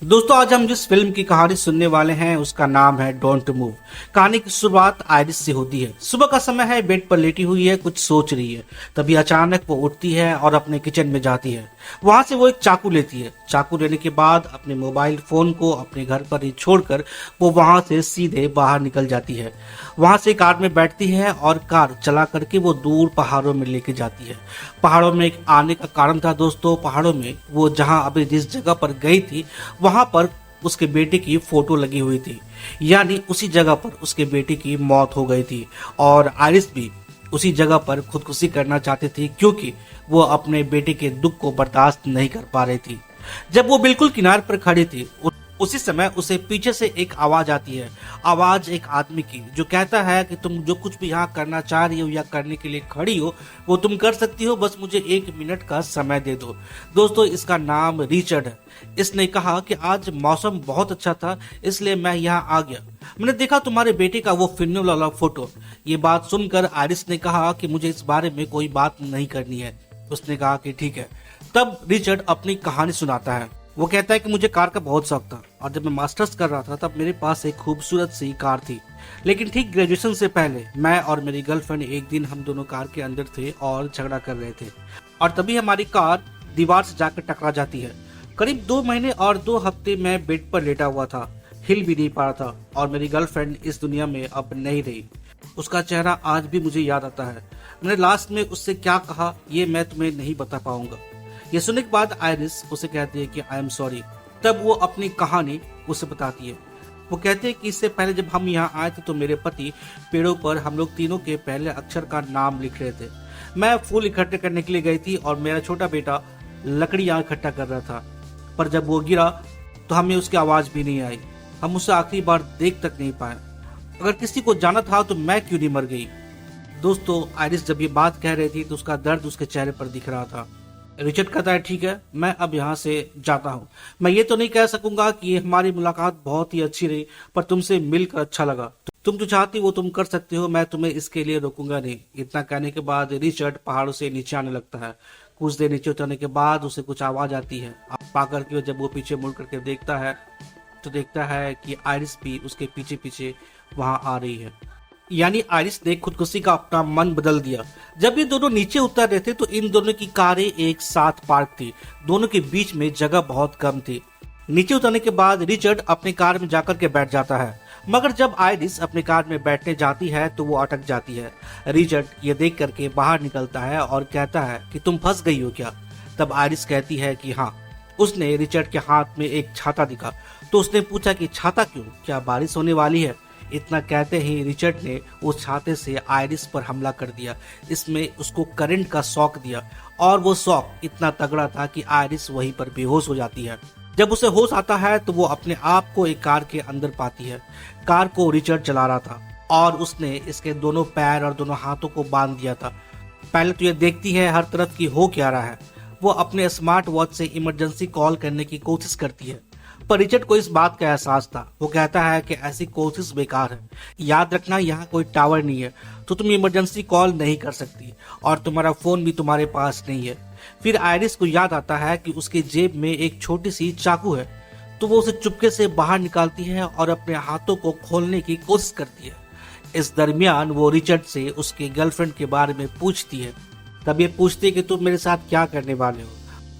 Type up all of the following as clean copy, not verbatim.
दोस्तों आज हम जिस फिल्म की कहानी सुनने वाले हैं उसका नाम है डोंट मूव। कहानी की शुरुआत आयरिस से होती है। सुबह का समय है, बेड पर लेटी हुई है, कुछ सोच रही है। तभी अचानक वो उठती है और अपने किचन में जाती है। वहां से वो एक चाकू लेती है। चाकू लेने के बाद अपने मोबाइल फोन को अपने घर पर ही छोड़कर वो वहां से सीधे बाहर निकल जाती है। वहां से कार में बैठती है और कार चला करके वो दूर पहाड़ों में लेके जाती है। पहाड़ों में एक आने का कारण था दोस्तों, पहाड़ों में वो जहां अभी जिस जगह पर गई थी वहां पर उसके बेटे की फोटो लगी हुई थी। यानी उसी जगह पर उसके बेटे की मौत हो गई थी और आयरिस भी उसी जगह पर खुदकुशी करना चाहती थी, क्योंकि वो अपने बेटे के दुख को बर्दाश्त नहीं कर पा रही थी। जब वो बिल्कुल किनारे पर खड़ी थी उसी समय उसे पीछे से एक आवाज आती है। आवाज एक आदमी की, जो कहता है कि तुम जो कुछ भी यहाँ करना चाह रही हो या करने के लिए खड़ी हो वो तुम कर सकती हो, बस मुझे 1 मिनट का समय दे दो। दोस्तों इसका नाम रिचर्ड है। इसने कहा कि आज मौसम बहुत अच्छा था इसलिए मैं यहाँ आ गया। मैंने देखा तुम्हारे बेटे का वो फिल्म वाला फोटो। ये बात सुनकर आयरिस ने कहा कि मुझे इस बारे में कोई बात नहीं करनी है। उसने कहा कि ठीक है। तब रिचर्ड अपनी कहानी सुनाता है। वो कहता है कि मुझे कार का बहुत शौक था और जब मैं मास्टर्स कर रहा था तब मेरे पास एक खूबसूरत सी कार थी। लेकिन ठीक ग्रेजुएशन से पहले मैं और मेरी गर्लफ्रेंड एक दिन हम दोनों कार के अंदर थे और झगड़ा कर रहे थे और तभी हमारी कार दीवार से जाकर टकरा जाती है। करीब 2 महीने और 2 हफ्ते मैं बेड पर लेटा हुआ था, हिल भी नहीं पा रहा था और मेरी गर्लफ्रेंड इस दुनिया में अब नहीं रही। उसका चेहरा आज भी मुझे याद आता है। मैंने लास्ट में उससे क्या कहा ये मैं तुम्हें नहीं बता पाऊंगा। ये सुनने के बाद आयरिस उसे कहती है कि आई एम सॉरी। तब वो अपनी कहानी उसे बताती है। वो कहते हैं कि इससे पहले जब हम यहाँ आए थे तो मेरे पति पेड़ों पर हम लोग तीनों के पहले अक्षर का नाम लिख रहे थे। मैं फूल इकट्ठे करने के लिए गई थी और मेरा छोटा बेटा लकड़ियाँ इकट्ठा कर रहा था, पर जब वो गिरा तो हमें उसकी आवाज भी नहीं आई। हम उसे आखिरी बार देख तक नहीं पाए। अगर किसी को जाना था तो मैं क्यों नहीं मर गई। दोस्तों आयरिस जब ये बात कह रही थी तो उसका दर्द उसके चेहरे पर दिख रहा था। रिचर्ड कहता है ठीक है, मैं अब यहाँ से जाता हूँ। मैं ये तो नहीं कह सकूंगा कि हमारी मुलाकात बहुत ही अच्छी रही, पर तुमसे मिलकर अच्छा लगा। तुम जो चाहती वो तुम कर सकती हो, मैं तुम्हें इसके लिए रोकूंगा नहीं। इतना कहने के बाद रिचर्ड पहाड़ों से नीचे आने लगता है। कुछ देर नीचे उतरने के बाद उसे कुछ आवाज आती है। पाकर के जब वो पीछे मुड़ करके देखता है तो देखता है कि आयरिस भी उसके पीछे पीछे वहां आ रही है। यानी आयरिस ने खुदकुशी का अपना मन बदल दिया। जब ये दोनों नीचे उतर रहे थे तो इन दोनों की कारें एक साथ पार्क थी। दोनों के बीच में जगह बहुत कम थी। नीचे उतरने के बाद रिचर्ड अपनी कार में जाकर के बैठ जाता है, मगर जब आयरिस अपनी कार में बैठने जाती है तो वो अटक जाती है। रिचर्ड ये देख करके बाहर निकलता है और कहता है कि तुम फंस गई हो क्या। तब आयरिस कहती है कि हाँ। उसने रिचर्ड के हाथ में एक छाता दिखा तो उसने पूछा कि छाता क्यों, क्या बारिश होने वाली है। इतना कहते ही रिचर्ड ने उस छाते से आयरिस पर हमला कर दिया। इसमें उसको करंट का शॉक दिया और वो शॉक इतना तगड़ा था कि आयरिस वहीं पर बेहोश हो जाती है। जब उसे होश आता है तो वो अपने आप को एक कार के अंदर पाती है। कार को रिचर्ड चला रहा था और उसने इसके दोनों पैर और दोनों हाथों को बांध दिया था। पहले तो ये देखती है हर तरफ की हो क्या रहा है। वो अपने स्मार्ट वॉच से इमरजेंसी कॉल करने की कोशिश करती है, पर रिचर्ड को इस बात का एहसास था। वो कहता है कि ऐसी कोशिश बेकार है। याद रखना यहाँ कोई टावर नहीं है तो तुम इमरजेंसी कॉल नहीं कर सकती और तुम्हारा फोन भी तुम्हारे पास नहीं है। फिर आयरिस को याद आता है कि उसके जेब में एक छोटी सी चाकू है, तो वो उसे चुपके से बाहर निकालती है और अपने हाथों को खोलने की कोशिश करती है। इस दरमियान वो रिचर्ड से उसके गर्लफ्रेंड के बारे में पूछती है। तब ये पूछती है कि तुम मेरे साथ क्या करने वाले हो।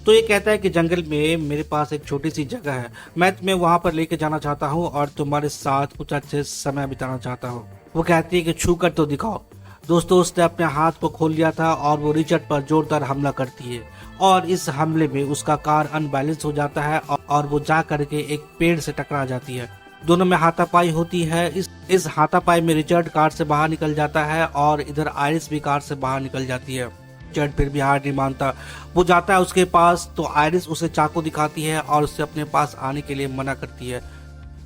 तो ये कहता है कि जंगल में मेरे पास एक छोटी सी जगह है, मैं तुम्हें वहां पर लेके जाना चाहता हूँ और तुम्हारे साथ कुछ अच्छे समय बिताना चाहता हूँ। वो कहती है कि छू कर तो दिखाओ। दोस्तों उसने अपने हाथ को खोल लिया था और वो रिचर्ड पर जोरदार हमला करती है और इस हमले में उसका कार अनबैलेंस हो जाता है और वो जा करके एक पेड़ से टकरा जाती है। दोनों में हाथापाई होती है। इस हाथापाई में रिचर्ड कार से बाहर निकल जाता है और इधर आयरिस भी कार से बाहर निकल जाती है। रिचर्ड फिर भी हार नहीं मानता। वो जाता है उसके पास तो आयरिस उसे चाकू दिखाती है और उससे अपने पास आने के लिए मना करती है।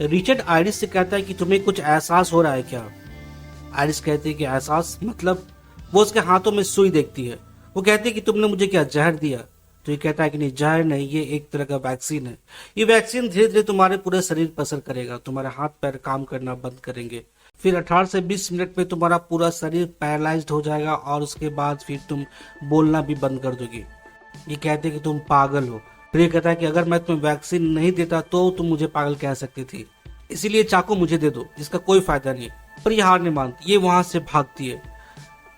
रिचर्ड आयरिस से कहता है कि तुम्हें कुछ एहसास हो रहा है क्या। आयरिस कहती है कि एहसास मतलब। वो उसके हाथों में सुई देखती है। वो कहती है कि तुमने मुझे क्या जहर दिया। तो ये कहता है कि नहीं जहर नहीं, ये एक तरह का वैक्सीन है। ये वैक्सीन धीरे धीरे तुम्हारे पूरे शरीर पर असर करेगा, तुम्हारे हाथ पैर काम करना बंद करेंगे। फिर 18 से 20 मिनट में तुम्हारा पूरा शरीर पैरालाइज्ड हो जाएगा और उसके बाद फिर तुम बोलना भी बंद कर दोगी। ये कहते कि तुम पागल हो। फिर ये कहता है कि अगर मैं तुम्हें वैक्सीन नहीं देता तो तुम मुझे पागल कह सकती थी, इसीलिए चाकू मुझे दे दो, इसका कोई फायदा नहीं। पर ये हार नहीं मानती, ये वहां से भागती है।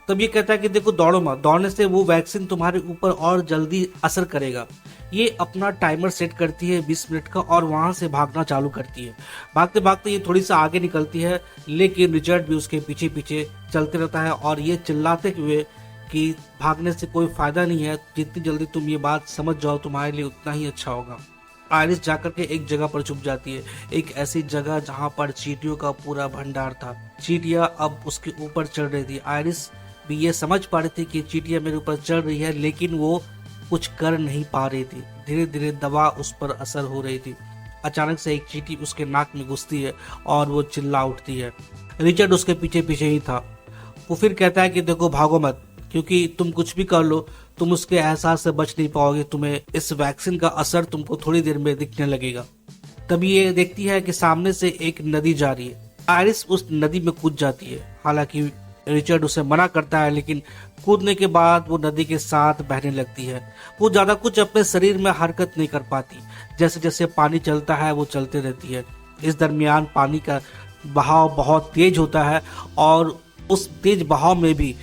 तब ये कहता है कि देखो दौड़ो मत, दौड़ने से वो वैक्सीन तुम्हारे ऊपर और जल्दी असर करेगा। ये अपना टाइमर सेट करती है 20 मिनट का और वहां से भागना चालू करती है। भागते भागते ये थोड़ी सा आगे निकलती है, लेकिन रिचर्ड भी उसके पीछे पीछे चलते रहता है और ये चिल्लाते हुए कि भागने से कोई फायदा नहीं है, जितनी जल्दी तुम ये बात समझ जाओ तुम्हारे लिए उतना ही अच्छा होगा। आयरिस जाकर के एक जगह पर छुप जाती है, एक ऐसी जगह जहां पर चींटियों का पूरा भंडार था। चींटियां अब उसके ऊपर चढ़ रही थी। आयरिस भी ये समझ पा रही थी कि चींटियां मेरे ऊपर चढ़ रही है, लेकिन वो कुछ कर नहीं पा रही थी। धीरे धीरे दवा उस पर असर हो रही थी। अचानक से एक चींटी उसके नाक में घुसती है और वो चिल्ला उठती है। रिचर्ड उसके पीछे पीछे ही था। वो फिर कहता है कि देखो भागो मत, क्योंकि तुम कुछ भी कर लो तुम उसके एहसास से बच नहीं पाओगे, तुम्हें इस वैक्सीन का असर तुमको थोड़ी देर में दिखने लगेगा। तभी ये देखती है कि सामने से एक नदी जा रही है। आयरिस उस नदी में कूद जाती है। हालांकि रिचर्ड उसे मना करता है, लेकिन कूदने के बाद वो नदी के साथ बहने लगती है। वो ज्यादा कुछ अपने शरीर में हरकत नहीं कर पाती। जैसे जैसे पानी चलता है वो चलते रहती है। इस दरमियान पानी का बहाव बहुत तेज होता है और उस तेज बहाव में भी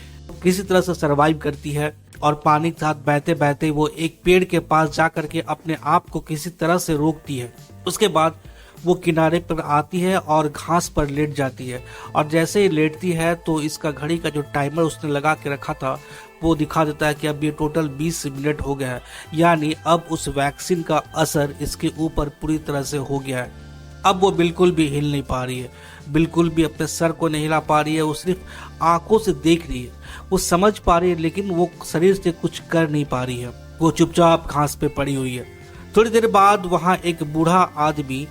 किसी तरह से सरवाइव करती है और पानी के साथ बहते बहते वो एक पेड़ के पास जाकर के अपने आप को किसी तरह से रोकती है। उसके बाद वो किनारे पर आती है और घास पर लेट जाती है और जैसे ही लेटती है तो इसका घड़ी का जो टाइमर उसने लगा के रखा था वो दिखा देता है कि अब ये टोटल 20 मिनट हो गया है, यानी अब उस वैक्सीन का असर इसके ऊपर पूरी तरह से हो गया है। अब वो बिल्कुल भी हिल नहीं पा रही है, बिल्कुल भी अपने सर को नहीं हिला पा रही है। वो सिर्फ आंखों से देख रही है, वो समझ पा रही है लेकिन वो शरीर से कुछ कर नहीं पा रही है। वो चुपचाप घास पे पड़ी हुई है। थोड़ी देर बाद वहां एक बूढ़ा आदमी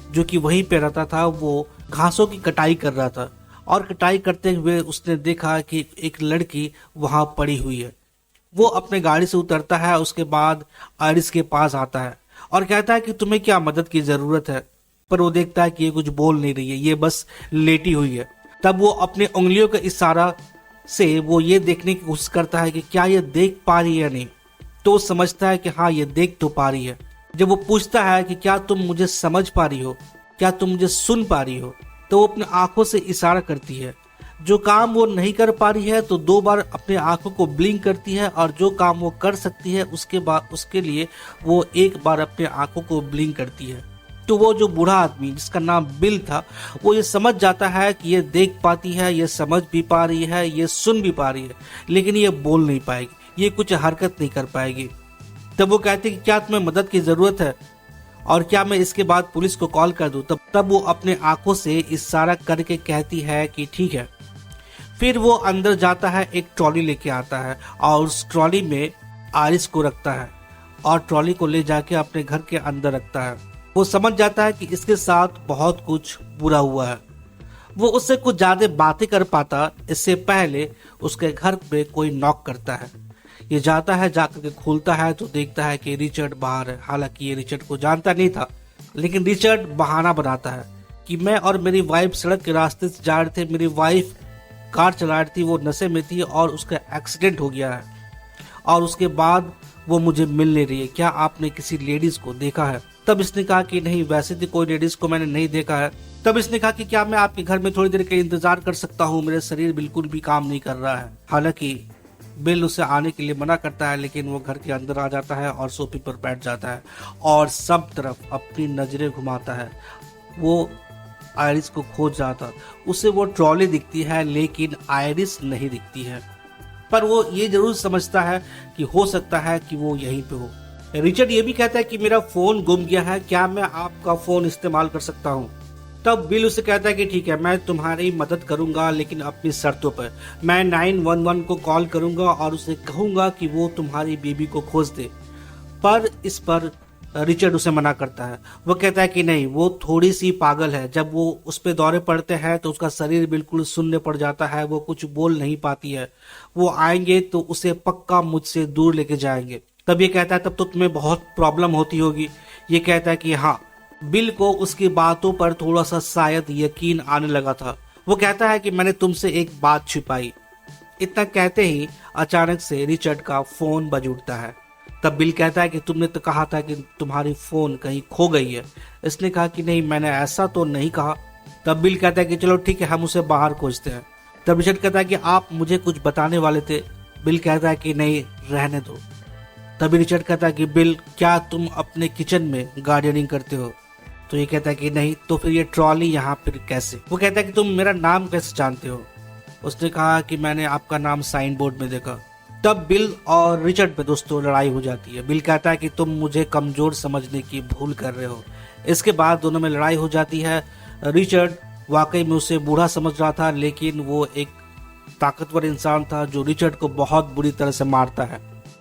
जो कि वहीं पे रहता था वो घासों की कटाई कर रहा था और कटाई करते हुए उसने देखा कि एक लड़की वहां पड़ी हुई है। वो अपने गाड़ी से उतरता है, उसके बाद आयरिस के पास आता है और कहता है कि तुम्हें क्या मदद की जरूरत है। पर वो देखता है कि ये कुछ बोल नहीं रही है, ये बस लेटी हुई है। तब वो अपने उंगलियों के इशारा से वो ये देखने की कोशिश करता है कि क्या ये देख पा रही है या नहीं। तो वो समझता है कि हाँ ये देख तो पा रही है। जब वो पूछता है कि क्या तुम मुझे समझ पा रही हो, क्या तुम मुझे सुन पा रही हो, तो वो अपने आंखों से इशारा करती है। जो काम वो नहीं कर पा रही है तो 2 बार अपने आंखों को ब्लिंक करती है और जो काम वो कर सकती है उसके बाद उसके लिए वो 1 बार अपने आंखों को ब्लिंक करती है। तो वो जो बूढ़ा आदमी जिसका नाम बिल था वो ये समझ जाता है कि ये देख पाती है, ये समझ भी पा रही है, ये सुन भी पा रही है, लेकिन ये बोल नहीं पाएगी, ये कुछ हरकत नहीं कर पाएगी। तब वो कहती कि क्या तुम्हें मदद की जरूरत है और क्या मैं इसके बाद पुलिस को कॉल कर दूं। तब वो अपने आंखों से इशारा करके कहती है कि ठीक है। फिर वो अंदर जाता है, एक ट्रॉली लेके आता है और उस ट्रॉली में आयरिस को रखता है और ट्रॉली को ले जाके अपने घर के अंदर रखता है। वो समझ जाता है कि इसके साथ बहुत कुछ बुरा हुआ है। वो उससे कुछ ज्यादा बातें कर पाता इससे पहले उसके घर पे कोई नॉक करता है। ये जाता है, जाकर के खोलता है तो देखता है कि रिचर्ड बाहर है। हालांकि ये रिचर्ड को जानता नहीं था, लेकिन रिचर्ड बहाना बनाता है कि मैं और मेरी वाइफ सड़क के रास्ते से जा रहे थे, मेरी वाइफ कार चला रही थी, वो नशे में थी और उसका एक्सीडेंट हो गया है और उसके बाद वो मुझे मिल नहीं रही है। क्या आपने किसी लेडीज को देखा है? तब इसने कहा कि नहीं, वैसे तो कोई लेडीज को मैंने नहीं देखा है। तब इसने कहा कि क्या मैं आपके घर में थोड़ी देर का इंतजार कर सकता हूँ, मेरे शरीर बिल्कुल भी काम नहीं कर रहा है। हालांकि बिल उसे आने के लिए मना करता है, लेकिन वो घर के अंदर आ जाता है और सोफे पर बैठ जाता है और सब तरफ अपनी नजरें घुमाता है। वो आयरिस को खोज जाता, उसे वो ट्रॉली दिखती है लेकिन आयरिस नहीं दिखती है। पर वो ये जरूर समझता है कि हो सकता है कि वो यहीं पे हो। रिचर्ड ये भी कहता है कि मेरा फोन गुम गया है, क्या मैं आपका फोन इस्तेमाल कर सकता हूँ? तब बिल उसे कहता है कि ठीक है, मैं तुम्हारी मदद करूंगा लेकिन अपनी शर्तों पर। मैं 911 को कॉल करूंगा और उसे कहूंगा कि वो तुम्हारी बीबी को खोज दे। पर इस पर रिचर्ड उसे मना करता है। वो कहता है कि नहीं, वो थोड़ी सी पागल है। जब वो उस पे दौरे पड़ते हैं तो उसका शरीर बिल्कुल शून्य पड़ जाता है, वो कुछ बोल नहीं पाती है। वो आएंगे तो उसे पक्का मुझसे दूर लेके जाएंगे। तब ये कहता है तब तो तुम्हें बहुत प्रॉब्लम होती होगी। ये कहता है कि हाँ। बिल को उसकी बातों पर थोड़ा सा शायद यकीन आने लगा था। वो कहता है कि मैंने तुमसे एक बात छिपाई। इतना कहते ही अचानक से रिचर्ड का फोन बज उठता है। तब बिल कहता है कि तुमने तो कहा था कि तुम्हारी फोन कहीं खो गई है। इसने कहा कि नहीं, मैंने ऐसा तो नहीं कहा। तब बिल कहता है कि चलो ठीक है, हम उसे बाहर खोजते हैं। तब रिचर्ड कहता है कि आप मुझे कुछ बताने वाले थे। बिल कहता है कि नहीं, रहने दो। तभी रिचर्ड कहता है कि बिल, क्या तुम अपने किचन में गार्डनिंग करते हो? तो ये कहता है कि नहीं। तो फिर ये ट्रॉली यहाँ पर कैसे? वो कहता है कि तुम मेरा नाम कैसे जानते हो? उसने कहा कि मैंने आपका नाम साइन बोर्ड में देखा। तब बिल और रिचर्ड में दोस्तों लड़ाई हो जाती है। बिल कहता है कि तुम मुझे कमजोर समझने की भूल कर रहे हो। इसके बाद दोनों में लड़ाई हो जाती है। रिचर्ड वाकई में उसे बूढ़ा समझ रहा था, लेकिन वो एक ताकतवर इंसान था जो रिचर्ड को बहुत बुरी तरह से मारता है।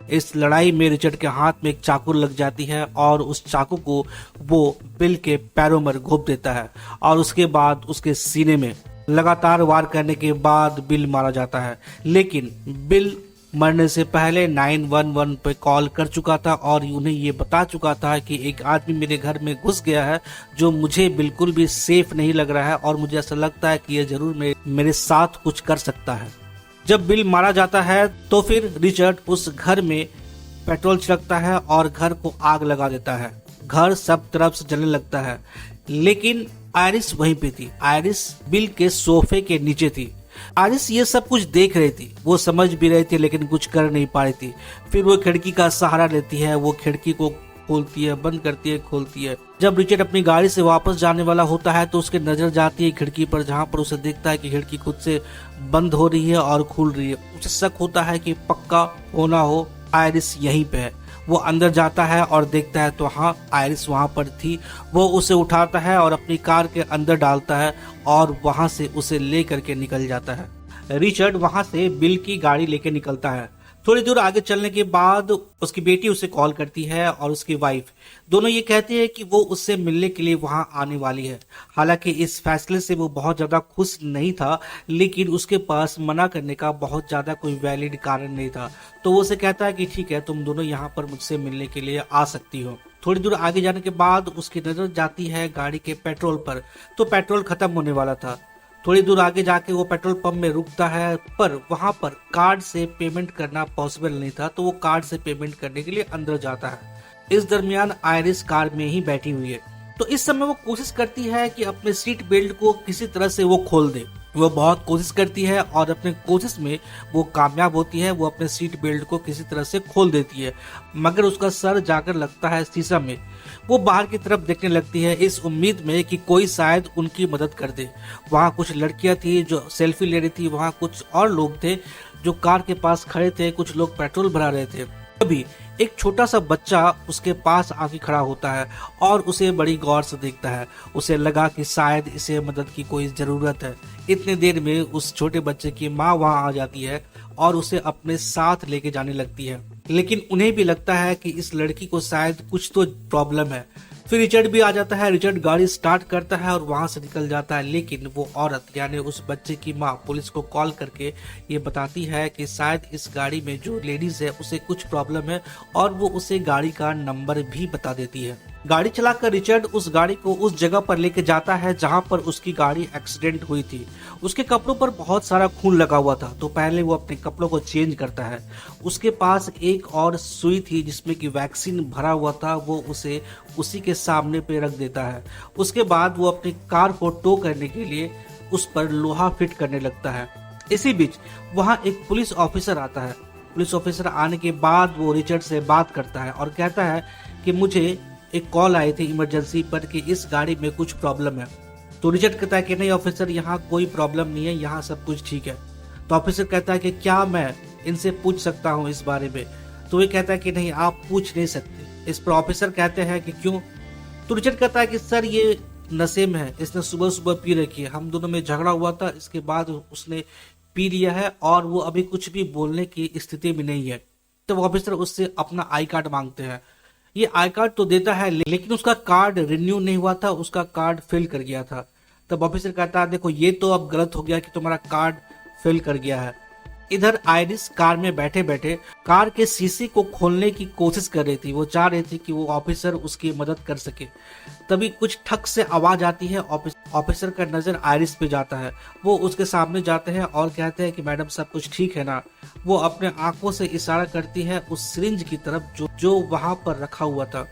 इस लड़ाई में रिचर्ड के हाथ में एक चाकू लग जाती है और उस चाकू को वो बिल के पैरों में घोंप देता है और उसके बाद उसके सीने में लगातार वार करने के बाद बिल मारा जाता है। लेकिन बिल मरने से पहले 911 पे कॉल कर चुका था और उन्हें ये बता चुका था कि एक आदमी मेरे घर में घुस गया है जो मुझे बिल्कुल भी सेफ नहीं लग रहा है और मुझे ऐसा लगता है कि ये जरूर मेरे साथ कुछ कर सकता है। जब बिल मारा जाता है तो फिर रिचर्ड उस घर में पेट्रोल छिड़कता है और घर को आग लगा देता है। घर सब तरफ से जलने लगता है, लेकिन आयरिस वहीं पे थी। आयरिस बिल के सोफे के नीचे थी। आयरिस ये सब कुछ देख रही थी, वो समझ भी रही थी लेकिन कुछ कर नहीं पा रही थी। फिर वो खिड़की का सहारा लेती है, वो खिड़की को खोलती है, बंद करती है, खोलती है। जब रिचर्ड अपनी गाड़ी से वापस जाने वाला होता है तो उसकी नजर जाती है खिड़की पर, जहां पर उसे देखता है कि खिड़की खुद से बंद हो रही है और खुल रही है। उसे शक होता है कि पक्का होना हो आयरिस यहीं पे है। वो अंदर जाता है और देखता है तो हाँ, आयरिस वहां पर थी। वो उसे उठाता है और अपनी कार के अंदर डालता है और वहां से उसे ले करके निकल जाता है। रिचर्ड वहां से बिल की गाड़ी लेके निकलता है। थोड़ी दूर आगे चलने के बाद उसकी बेटी उसे कॉल करती है और उसकी वाइफ, दोनों ये कहते हैं कि वो उससे मिलने के लिए वहां आने वाली है। हालांकि इस फैसले से वो बहुत ज्यादा खुश नहीं था, लेकिन उसके पास मना करने का बहुत ज्यादा कोई वैलिड कारण नहीं था। तो वो उसे कहता है कि ठीक है, तुम दोनों यहाँ पर मुझसे मिलने के लिए आ सकती हो। थोड़ी दूर आगे जाने के बाद उसकी नजर जाती है गाड़ी के पेट्रोल पर, तो पेट्रोल खत्म होने वाला था। थोड़ी दूर आगे जाके वो पेट्रोल पंप में रुकता है, पर वहां पर कार्ड से पेमेंट करना पॉसिबल नहीं था, तो वो कार्ड से पेमेंट करने के लिए अंदर जाता है। इस दरमियान आयरिस कार में ही बैठी हुई है। तो इस समय वो कोशिश करती है कि अपने सीट बेल्ट को किसी तरह से वो खोल दे। वो बहुत कोशिश करती है और अपने कोशिश में वो कामयाब होती है। वो अपने सीट बेल्ट को किसी तरह से खोल देती है, मगर उसका सर जाकर लगता है शीशा में। वो बाहर की तरफ देखने लगती है इस उम्मीद में कि कोई शायद उनकी मदद कर दे। वहाँ कुछ लड़कियां थी जो सेल्फी ले रही थी, वहाँ कुछ और लोग थे जो कार के पास खड़े थे, कुछ लोग पेट्रोल भरा रहे थे। तभी एक छोटा सा बच्चा उसके पास आके खड़ा होता है और उसे बड़ी गौर से देखता है। उसे लगा कि शायद इसे मदद की कोई जरूरत है। इतने देर में उस छोटे बच्चे की माँ वहां आ जाती है और उसे अपने साथ लेके जाने लगती है, लेकिन उन्हें भी लगता है कि इस लड़की को शायद कुछ तो प्रॉब्लम है। फिर रिचर्ड भी आ जाता है। रिचर्ड गाड़ी स्टार्ट करता है और वहां से निकल जाता है, लेकिन वो औरत यानी उस बच्चे की माँ पुलिस को कॉल करके ये बताती है कि शायद इस गाड़ी में जो लेडीज है उसे कुछ प्रॉब्लम है और वो उसे गाड़ी का नंबर भी बता देती है। गाड़ी चलाकर रिचर्ड उस गाड़ी को उस जगह पर लेके जाता है जहां पर उसकी गाड़ी एक्सीडेंट हुई थी। उसके कपड़ों पर बहुत सारा खून लगा हुआ था, तो पहले वो अपने कपड़ों को चेंज करता है। उसके पास एक और सुई थी जिसमें कि वैक्सीन भरा हुआ था, वो उसे उसी के सामने पे रख देता है। उसके बाद वो अपनी कार को टो करने के लिए उस पर लोहा फिट करने लगता है। इसी बीच वहां एक पुलिस ऑफिसर आता है। पुलिस ऑफिसर आने के बाद वो रिचर्ड से बात करता है और कहता है कि मुझे एक कॉल आई थी इमरजेंसी पर कि इस गाड़ी में कुछ प्रॉब्लम है। तो रिचर्ड कहता है कि नहीं ऑफिसर, यहाँ कोई प्रॉब्लम नहीं है, यहाँ सब कुछ ठीक है। तो ऑफिसर कहता है कि क्या मैं इनसे पूछ सकता हूँ इस बारे में? तो ये कहता है कि नहीं, आप पूछ नहीं सकते। इस पर ऑफिसर कहते हैं कि क्यों? तो रिचर्ड कहता है कि सर ये नशे में है, इसने सुबह सुबह पी रखी है, हम दोनों में झगड़ा हुआ था, इसके बाद उसने पी लिया है और वो अभी कुछ भी बोलने की स्थिति में नहीं है। तो ऑफिसर उससे अपना आई कार्ड मांगते हैं। ये आई कार्ड तो देता है, लेकिन उसका कार्ड रिन्यू नहीं हुआ था, उसका कार्ड फेल कर गया था। तब ऑफिसर कहता है देखो ये तो अब गलत हो गया कि तुम्हारा कार्ड फेल कर गया है। इधर आयरिस कार में बैठे बैठे कार के शीशे को खोलने की कोशिश कर रही थी। वो चाह रही थी कि वो ऑफिसर उसकी मदद कर सके। तभी कुछ ठक से आवाज आती है। ऑफिसर का नजर आयरिस पे जाता है। वो उसके सामने जाते हैं और कहते हैं कि मैडम सब कुछ ठीक है ना। वो अपने आंखों से इशारा करती है उस सिरिंज की तरफ जो वहां पर रखा हुआ था।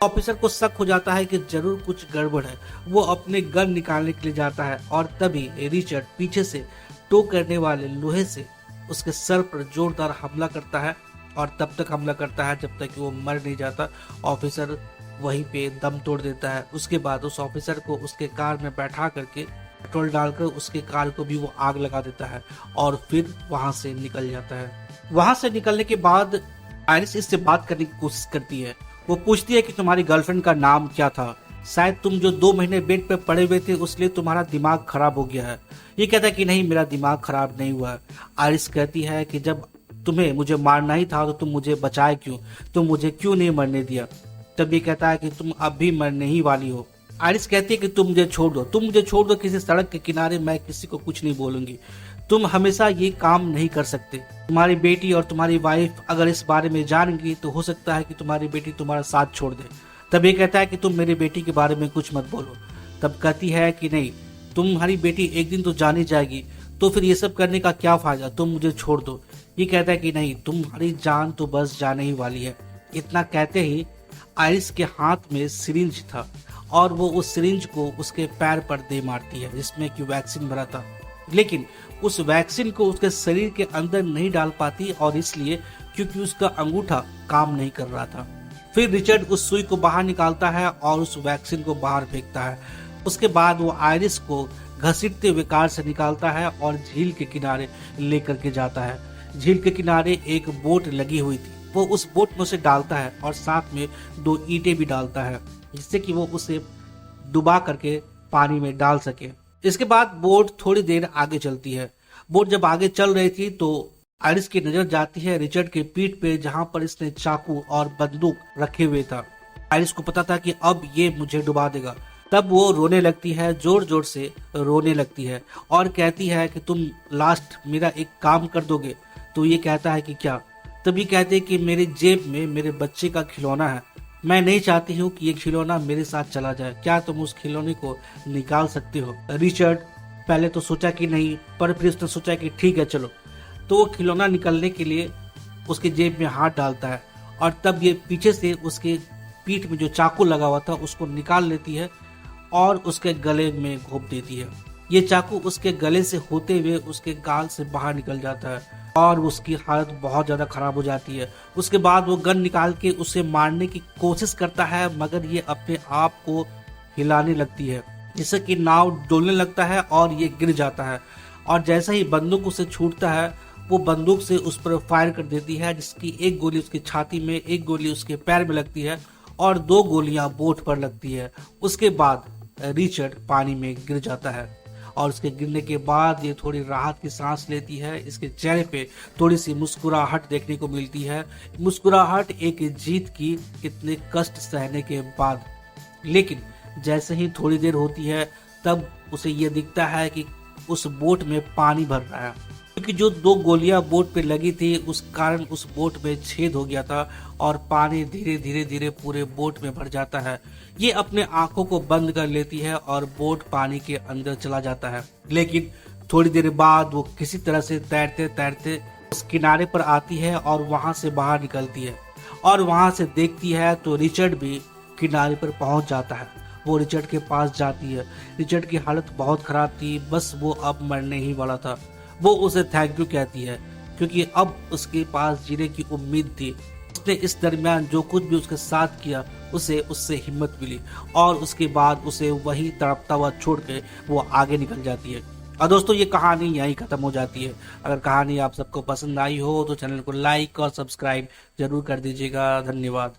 ऑफिसर को शक हो जाता है कि जरूर कुछ गड़बड़ है। वो अपने गन निकालने के लिए जाता है और तभी रिचर्ड पीछे से टो करने वाले लोहे से उसके सर पर जोरदार हमला करता है और तब तक हमला करता है जब तक कि वो मर नहीं जाता। ऑफिसर वहीं पे दम तोड़ देता है। उसके बाद उस ऑफिसर को उसके कार में बैठा करके पेट्रोल डालकर उसके कार को भी वो आग लगा देता है और फिर वहां से निकल जाता है। वहां से निकलने के बाद आयरिस इससे बात करने की कोशिश करती है। वो पूछती है कि तुम्हारी गर्लफ्रेंड का नाम क्या था। शायद तुम जो 2 महीने बेड पे पड़े हुए थे उसलिए तुम्हारा दिमाग खराब हो गया है। ये कहता है कि नहीं, मेरा दिमाग खराब नहीं हुआ है। आयरिस कहती है कि जब तुम्हें मुझे मारना ही था तो तुम मुझे बचाए क्यों, तुम मुझे क्यों नहीं मरने दिया। तब ये कहता है कि तुम अब भी मरने ही वाली हो। आयरिस कहती है कि तुम मुझे छोड़ दो, तुम मुझे छोड़ दो किसी सड़क के किनारे, मैं किसी को कुछ नहीं बोलूंगी। तुम हमेशा ये काम नहीं कर सकते। तुम्हारी बेटी और तुम्हारी वाइफ अगर इस बारे में जान गई तो हो सकता है कि तुम्हारी बेटी तुम्हारा साथ छोड़ दे। तब ये कहता है कि तुम मेरी बेटी के बारे में कुछ मत बोलो। तब कहती है कि नहीं, तुम्हारी बेटी एक दिन तो जान ही जाएगी, तो फिर ये सब करने का क्या फायदा, तुम मुझे छोड़ दो। ये कहता है कि नहीं, तुम्हारी जान तो बस जाने ही वाली है। इतना कहते ही आयरिस के हाथ में सिरिंज था और वो उस सिरिंज को उसके पैर पर दे मारती है जिसमें कि वैक्सीन भरा था। लेकिन उस वैक्सीन को उसके शरीर के अंदर नहीं डाल पाती और इसलिए क्योंकि उसका अंगूठा काम नहीं कर रहा था। फिर रिचर्ड उस सुई को बाहर निकालता है और उस वैक्सीन को बाहर फेंकता है। उसके बाद वो आयरिस को घसीटते हुए कार से निकालता है और झील के किनारे लेकर के जाता है। झील के किनारे एक बोट लगी हुई थी। वो उस बोट में उसे डालता है और साथ में 2 ईंटें भी डालता है जिससे कि वो उसे डुबा करके पानी में डाल सके। इसके बाद बोट थोड़ी देर आगे चलती है। बोट जब आगे चल रही थी तो आयरिस की नजर जाती है रिचर्ड के पीठ पे जहां पर इसने चाकू और बंदूक रखे हुए था। आयरिस को पता था कि अब ये मुझे डुबा देगा। तब वो रोने लगती है, जोर जोर से रोने लगती है और कहती है कि तुम लास्ट मेरा एक काम कर दोगे। तो ये कहता है कि क्या। तब ये कहते हैं कि मेरे जेब में मेरे बच्चे का खिलौना है, मैं नहीं चाहती हूँ कि ये खिलौना मेरे साथ चला जाए, क्या तुम उस खिलौने को निकाल सकते हो। रिचर्ड पहले तो सोचा कि नहीं, पर फिर उसने सोचा कि ठीक है चलो। तो वो खिलौना निकलने के लिए उसके जेब में हाथ डालता है और तब ये पीछे से उसके पीठ में जो चाकू लगा हुआ था उसको निकाल लेती है और उसके गले में घोंप देती है। ये चाकू उसके गले से होते हुए उसके गाल से बाहर निकल जाता है और उसकी हालत बहुत ज्यादा खराब हो जाती है। उसके बाद वो गन निकाल के उसे मारने की कोशिश करता है मगर ये अपने आप को हिलाने लगती है जिससे कि नाव डोलने लगता है और ये गिर जाता है। और जैसे ही बंदूक उसे छूटता है वो बंदूक से उस पर फायर कर देती है जिसकी एक गोली उसकी छाती में, एक गोली उसके पैर में लगती है और 2 गोलियां बोट पर लगती है। उसके बाद रिचर्ड पानी में गिर जाता है और उसके गिरने के बाद ये थोड़ी राहत की सांस लेती है। इसके चेहरे पे थोड़ी सी मुस्कुराहट देखने को मिलती है। मुस्कुराहट एक जीत की इतने कष्ट सहने के बाद। लेकिन जैसे ही थोड़ी देर होती है तब उसे ये दिखता है कि उस बोट में पानी भर रहा है क्योंकि जो 2 गोलियां बोट पे लगी थी उस कारण उस बोट में छेद हो गया था और पानी धीरे धीरे धीरे पूरे बोट में भर जाता है। ये अपने आंखों को बंद कर लेती है और बोट पानी के अंदर चला जाता है। लेकिन थोड़ी देर बाद वो किसी तरह से तैरते तैरते उस किनारे पर आती है और वहां से बाहर निकलती है और वहां से देखती है तो रिचर्ड भी किनारे पर पहुंच जाता है। वो रिचर्ड के पास जाती है। रिचर्ड की हालत बहुत खराब थी, बस वो अब मरने ही वाला था। वो उसे थैंक यू कहती है क्योंकि अब उसके पास जीने की उम्मीद थी। उसने इस दरमियान जो कुछ भी उसके साथ किया उसे उससे हिम्मत मिली और उसके बाद उसे वही तड़पता हुआ छोड़ के वो आगे निकल जाती है। और दोस्तों ये कहानी यहीं खत्म हो जाती है। अगर कहानी आप सबको पसंद आई हो तो चैनल को लाइक और सब्सक्राइब जरूर कर दीजिएगा। धन्यवाद।